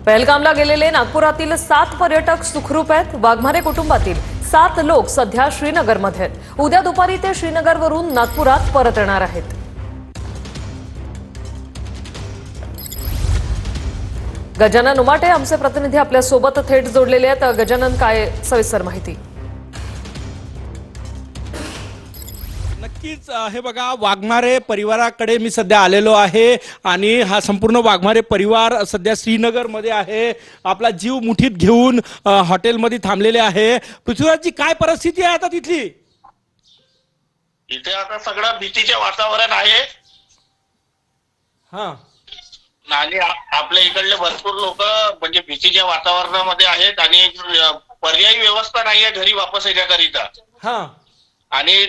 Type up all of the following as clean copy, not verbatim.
पहलगामला गेलेले नागपुरातील 7 पर्यटक सुखरूप आहेत। वाघमारे कुटुंबातील 7 लोक सध्या श्रीनगरमध्ये आहेत। उद्या दुपारी ते श्रीनगरवरून नागपुरात परत येणार आहेत। गजानन उमाटे आमचे प्रतिनिधी आपल्या सोबत थेट जोडलेले आहेत। गजानन, काय सविस्तर माहिती? नक्कीच हे बघा, वाघमारे परिवाराकडे मी सध्या आलेलो आहे आणि हा संपूर्ण वाघमारे परिवार सध्या श्रीनगरमध्ये आहे। आपला जीव मुठीत घेऊन हॉटेलमध्ये थांबलेले आहे। पृथ्वीराजची काय परिस्थिती आहे आता तिथली? इथे आता सगळं भीतीचे वातावरण आहे हा, आणि आपल्या इकडले भरपूर लोक म्हणजे भीतीच्या वातावरणामध्ये आहेत आणि पर्यायी व्यवस्था नाहीये घरी वापस येण्याकरिता। हा, आणि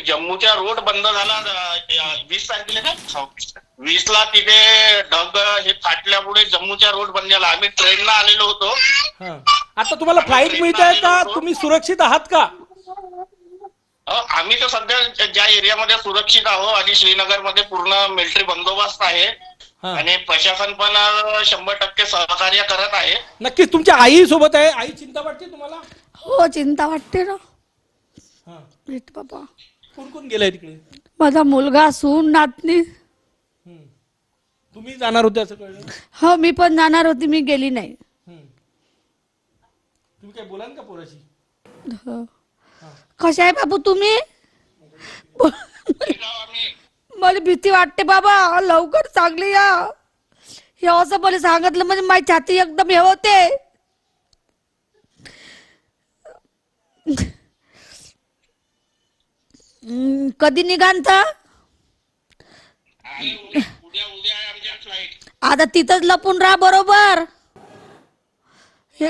जम्मूचा रोड बंद झाला 20 तारखेला ना, 20 ला तिथे ढग हे फाटल्यामुळे जम्मूचा रोड बंद झाला। आम्ही ट्रेनला आलेलो होतो। हा, आता तुम्हाला फ्लाईट मिळते का? तुम्ही सुरक्षित आहात का? आम्ही तर सध्या ज्या एरियामध्ये सुरक्षित आहोत आणि श्रीनगरमध्ये पूर्ण मिलिटरी बंदोबस्त आहे आणि प्रशासन पण 100% सहकार्य करत आहे। नक्कीच तुमच्या आई सोबत आहे। आई चिंता वाटते तुम्हाला? हो, चिंता वाटते ना। हा, भेट बाबा, कोण कोण गेलाय तिकडे? माझा मुलगा, सून, नातनी। तुम्ही जाणार होते असं कळलं? हो, मी पण जाणार होती, मी गेली नाही। तुम्ही काय बोलाल का पोराशी? हो. कशा आहे बाबू तुम्ही? मला भीती वाटते बाबा, लवकर चांगली या। हे असं मला सांगितलं म्हणजे माझी छाती एकदम हे होते। कधी निघांता? आता तिथंच लपून राहा, बरोबर? हे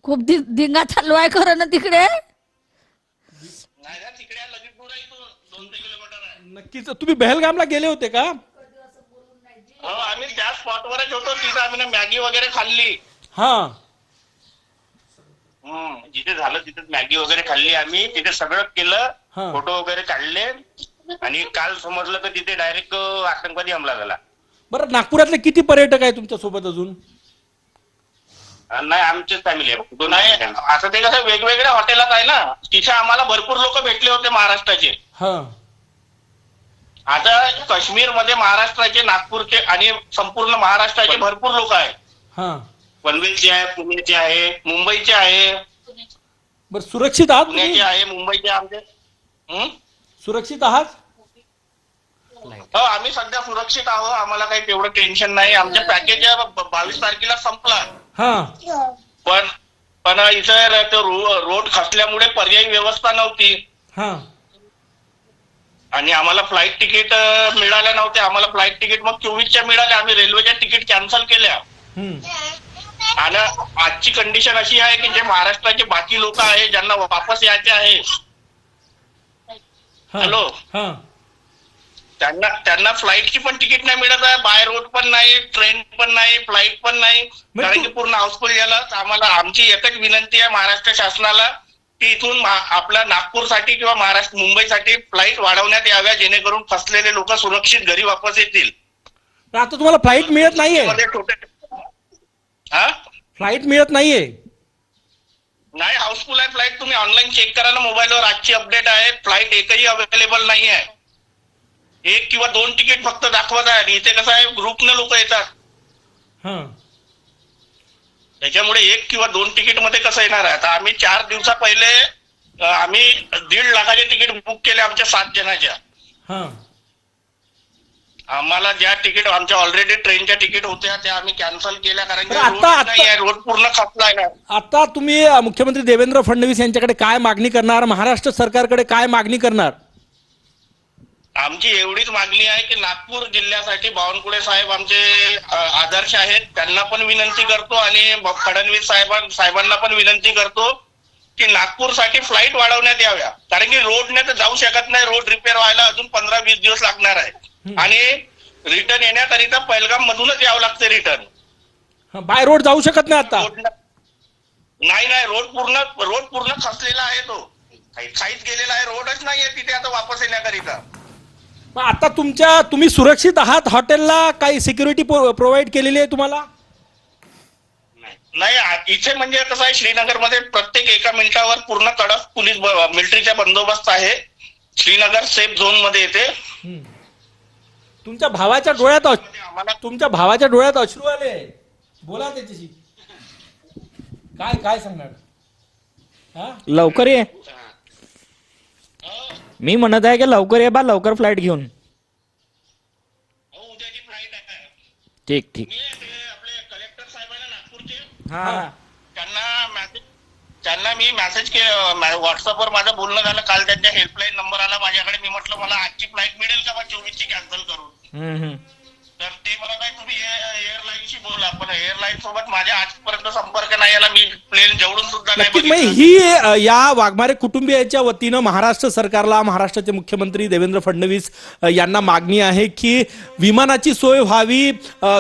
खूप धिंगा चालू आहे खरं ना तिकडे। नक्कीच तुम्ही पहलगामला गेले होते का? आम्ही त्या स्पॉटवरच होतो, तिथे आम्ही मॅगी वगैरे खाल्ली। हा, जिथे झालं तिथे मॅगी वगैरे खाल्ली आम्ही, तिथे सगळं केलं, फोटो वगैरे काढले आणि काल समजलं तर तिथे डायरेक्ट आतंकवादी हमला झाला। बरं, नागपुरातले किती पर्यटक आहे तुमच्या सोबत अजून? नाही, आमचीच फॅमिली आहे, दोन आहे। आता ते कसं वेगवेगळ्या हॉटेलात आहे ना, तिथे आम्हाला भरपूर लोक भेटले होते महाराष्ट्राचे। हा, आता काश्मीर मध्ये महाराष्ट्राचे, नागपूरचे आणि संपूर्ण महाराष्ट्राचे भरपूर लोक आहेत। हा, पनवेलचे आहे, पुण्याचे आहे, मुंबईचे आहे। बरं, सुरक्षित आहात? पुण्याचे आहे, मुंबईचे आमचे। सुरक्षित आहात? हो, आम्ही सध्या सुरक्षित आहोत, आम्हाला काही तेवढं टेन्शन नाही। आमच्या पॅकेज 22 तारखेला संपला। हा, पण इथं रोड खचल्यामुळे पर्यायी व्यवस्था नव्हती। हा, आणि आम्हाला फ्लाईट तिकीट मिळाल्या नव्हते। आम्हाला फ्लाईट तिकीट मग 24च्या मिळाल्या। आम्ही रेल्वेच्या तिकीट कॅन्सल केल्या। आणि आजची कंडिशन अशी आहे की जे महाराष्ट्राचे बाकी लोक आहे ज्यांना वापस यायचे आहे, हॅलो, त्यांना फ्लाईटची पण तिकीट नाही मिळत आहे। बाय रोड पण नाही, ट्रेन पण नाही, फ्लाईट पण नाही, कारण की पूर्ण हाऊसफुल झालं। आम्हाला आमची एकच विनंती आहे महाराष्ट्र शासनाला की इथून आपल्या नागपूरसाठी किंवा महाराष्ट्र मुंबईसाठी फ्लाईट वाढवण्यात याव्या, जेणेकरून फसलेले लोक सुरक्षित घरी वापस येतील। आता तुम्हाला फ्लाईट मिळत नाहीये? फ्लाईट मिळत नाहीये? नाही, हाऊसफुल आहे फ्लाईट। तुम्ही ऑनलाईन चेक करा ना मोबाईलवर, आजची अपडेट आहे। फ्लाईट एकही अवेलेबल नाही आहे। 1 किंवा 2 तिकीट फक्त दाखवत आहे आणि इथे कसं आहे ग्रुपने लोक येतात, त्याच्यामुळे 1 किंवा 2 तिकीट मध्ये कसं येणार आहे। आता आम्ही 4 दिवसा पहिले आम्ही 1.5 लाखाचे तिकीट बुक केले आमच्या 7 जणांच्या। आम्हाला ज्या तिकीट आमच्या ऑलरेडी ट्रेनच्या तिकीट होत्या त्या आम्ही कॅन्सल केल्या, कारण की रोड नाही आहे, रोड पूर्ण खचलाय ना। आता तुम्ही मुख्यमंत्री देवेंद्र फडणवीस यांच्याकडे काय मागणी करणार? महाराष्ट्र सरकारकडे काय मागणी करणार? आमची एवढीच मागणी आहे की नागपूर जिल्ह्यासाठी बावनकुळे साहेब आमचे आदर्श आहेत, त्यांना पण विनंती करतो आणि फडणवीस साहेबांना पण विनंती करतो की नागपूरसाठी फ्लाईट वाढवण्यात याव्या, कारण की रोडने तर जाऊ शकत नाही। रोड रिपेअर व्हायला अजून 15-20 दिवस लागणार आहे आणि रिटर्न येण्याकरिता पहलगाम मधूनच यावं लागतं रिटर्न। बाय रोड जाऊ शकत नाही आता? नाही, रोड पूर्ण खचलेला आहे, तो काहीच गेलेला आहे, रोडच नाहीये तिथे आता वापस येण्याकरिता। मग आता तुम्ही सुरक्षित आहात? हॉटेलला काही सिक्युरिटी प्रोव्हाइड केलेली आहे तुम्हाला? नाही इथे म्हणजे कसं आहे, श्रीनगरमध्ये प्रत्येक एका मिनिटावर पूर्ण कडक पोलीस मिलिटरीचा बंदोबस्त आहे. श्रीनगर सेफ झोन मध्ये येते. तुमच्या भावाच्या डोळ्यात आम्हाला अश्रू आले. बोला त्याच्याशी. काय सांगणार? हा? लवकर ये. मी म्हणत आहे की लवकर ये बा, लवकर फ्लाईट घेऊन. उद्याची फ्लाईट आहे. ठीक. मी ते आपले कलेक्टर साहेब आहे ना नागपूरचे, हा. त्यांना मी मेसेज केलं. व्हॉट्सअपवर माझं बोलणं झालं काल. त्यांच्या हेल्पलाईन नंबर आला माझ्याकडे. मी म्हटलं मला आजची फ्लाईट मिळेल का बा 24 ची कॅन्सल करून. तर ते मला नाही, तुम्ही एअरलाईनशी बोला. पण एअरलाईन सोबत माझ्या आजपर्यंत संपर्क नाही आला. मी प्लेन जवळून सुद्धा नाही नक्कीच. बघितलं. ही या वाघमारे कुटुंबियांच्या वतीनं महाराष्ट्र सरकारला, महाराष्ट्राचे मुख्यमंत्री देवेंद्र फडणवीस यांना मागणी आहे की विमानाची सोय व्हावी.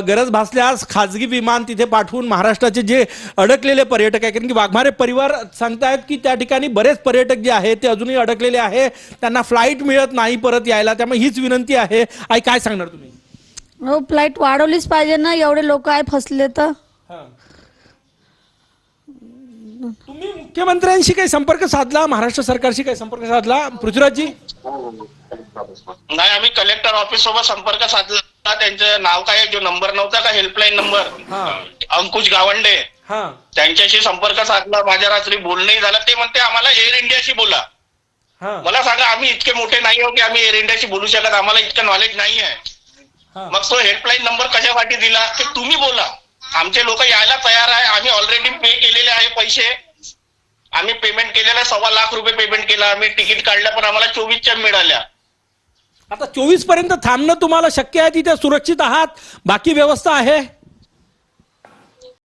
गरज भासल्यास खाजगी विमान तिथे पाठवून महाराष्ट्राचे जे अडकलेले पर्यटक आहे, कारण की वाघमारे परिवार सांगतायत की त्या ठिकाणी बरेच पर्यटक जे आहेत ते अजूनही अडकलेले आहे, त्यांना फ्लाईट मिळत नाही परत यायला. त्यामुळे हीच विनंती आहे. आई काय सांगणार तुम्ही? हो, फ्लाईट वाढवलीच पाहिजे ना, एवढे लोक आहे फसले तर. तुम्ही मुख्यमंत्र्यांशी काही संपर्क साधला? महाराष्ट्र सरकारशी काही संपर्क साधला पृथ्वीराजजी? नाही, आम्ही कलेक्टर ऑफिस सोबत संपर्क साधला. त्यांचं नाव काय, जो नंबर नव्हता का हेल्पलाईन नंबर, अंकुश गावंडे, त्यांच्याशी संपर्क साधला. माझ्या रात्री बोलणंही झालं. ते म्हणते आम्हाला एअर इंडियाशी बोला. मला सांगा, आम्ही इतके मोठे नाही आहोत की आम्ही एअर इंडियाशी बोलू शकत. आम्हाला इतकं नॉलेज नाही आहे. मग तो हेल्पलाईन नंबर कशासाठी दिला ते तुम्ही बोला. आमचे लोक यायला तयार आहे. आम्ही ऑलरेडी पे केलेले आहे पैसे. आम्ही पेमेंट केलेलं 1.25 लाख रुपये पेमेंट केला. आम्ही तिकीट काढल्या, पण आम्हाला 24च्या मिळाल्या. आता 24 पर्यंत थांबणं तुम्हाला शक्य आहे? तिथे सुरक्षित आहात? बाकी व्यवस्था आहे?